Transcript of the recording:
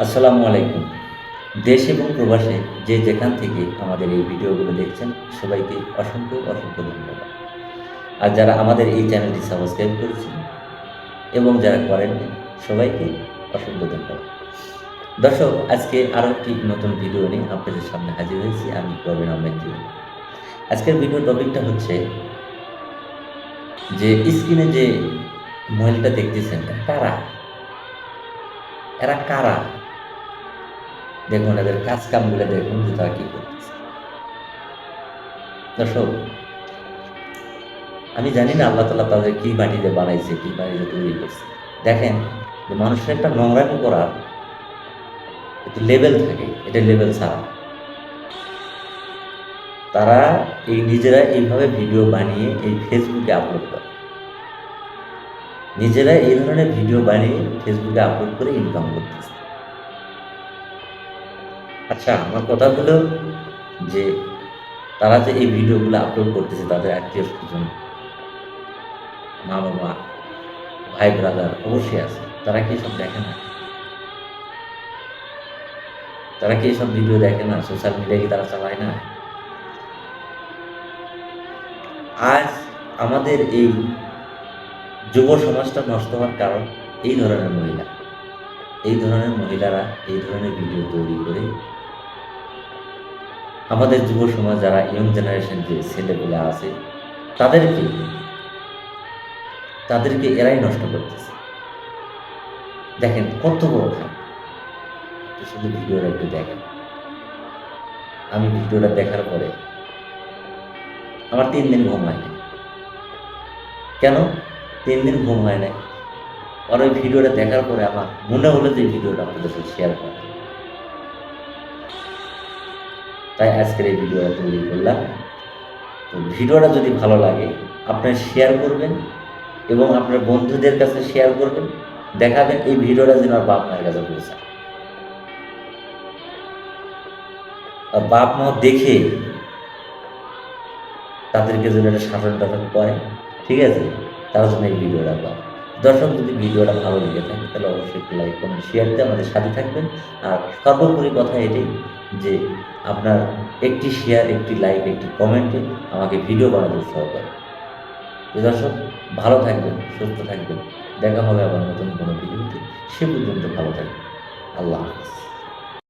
আসসালামু আলাইকুম। দেশ এবং প্রবাসে যে যেখান থেকে আমাদের এই ভিডিওগুলো দেখছেন, সবাইকে অসংখ্য, অসংখ্য ধন্যবাদ। আর যারা আমাদের এই চ্যানেলটি সাবস্ক্রাইব করেছেন এবং যারা করেননি, সবাইকে অসংখ্য ধন্যবাদ। দর্শক, আজকে আরও একটি নতুন ভিডিও নিয়ে আপনাদের সামনে হাজির হয়েছি। আমি প্রবীণ আহমেদ জুয়েল। আজকের ভিডিওর টপিকটা হচ্ছে যে স্ক্রিনে যে মহিলাটা দেখতেছেন, কারা? এরা কারা? দেখুন, এদের কাজ কামগুলো দেখুন যে তারা কি করতেছে। দর্শক, আমি জানি না আল্লাহ তাআলা তাদের কি মাটিতে বানাইছে, কি মাটিতে তৈরি করছে। দেখেন, যে মানুষের একটা নোংরামি করার একটু লেভেল থাকে, এটা লেভেল ছাড়া। তারা নিজেরা এইভাবে ভিডিও বানিয়ে এই ফেসবুকে আপলোড করে। নিজেরা এই ধরনের ভিডিও বানিয়ে ফেসবুকে আপলোড করে ইনকাম করতেছে। আচ্ছা, আমার কথা হলো যে তারা যে এই ভিডিওগুলো আপলোড করতেছে, তাদের আত্মীয় স্বজন, মা বাবা, ভাই ব্রাদার অবশ্যই আছে। তারা কি এসব দেখে না? তারা কি এসব ভিডিও দেখে না? সোশ্যাল মিডিয়া কি তারা চালায় না? আজ আমাদের এই যুব সমাজটা নষ্ট হওয়ার কারণ এই ধরনের মহিলা। এই ধরনের মহিলারা এই ধরনের ভিডিও তৈরি করে আমাদের যুব সমাজ, যারা ইয়ং জেনারেশন যে ছেলেগুলো আছে, তাদেরকে তাদেরকে এরাই নষ্ট করতেছে। দেখেন কত বড় খারাপ। শুধু ভিডিওটা একটু দেখেন। আমি ভিডিওটা দেখার পরে আমার 3 দিন ঘুম হয় নাই। কেন 3 দিন ঘুম হয় নাই? আর ওই ভিডিওটা দেখার পরে আমার মনে হলো যে এই ভিডিওটা আপনাদের সাথে শেয়ার করা। তাই আজকের এই ভিডিওটা তৈরি করলাম। তো ভিডিওটা যদি ভালো লাগে, আপনারা শেয়ার করবেন এবং আপনার বন্ধুদের কাছে শেয়ার করবেন। দেখাবেন এই ভিডিওটা যেন আর বাপ মায়ের কাছে পৌঁছায়। আর বাপ মা দেখে তাদেরকে যেন একটা শাসন টাসন করে, ঠিক আছে? তার জন্য এই ভিডিওটা করা। দর্শক, যদি ভিডিওটা ভালো লেগে থাকে তাহলে অবশ্যই একটু লাইক, কমেন্ট, শেয়ার দিয়ে আমাদের সাথে থাকবেন। আর সর্বোপরি কথা এটাই যে আপনার একটি শেয়ার, একটি লাইক, একটি কমেন্টে আমাকে ভিডিও বানাতে উৎসাহ করে। তো দর্শক, ভালো থাকবেন, সুস্থ থাকবেন। দেখা হবে আবার নতুন কোনো ভিডিওতে। সে পর্যন্ত ভালো থাকবেন। আল্লাহ হাফেজ।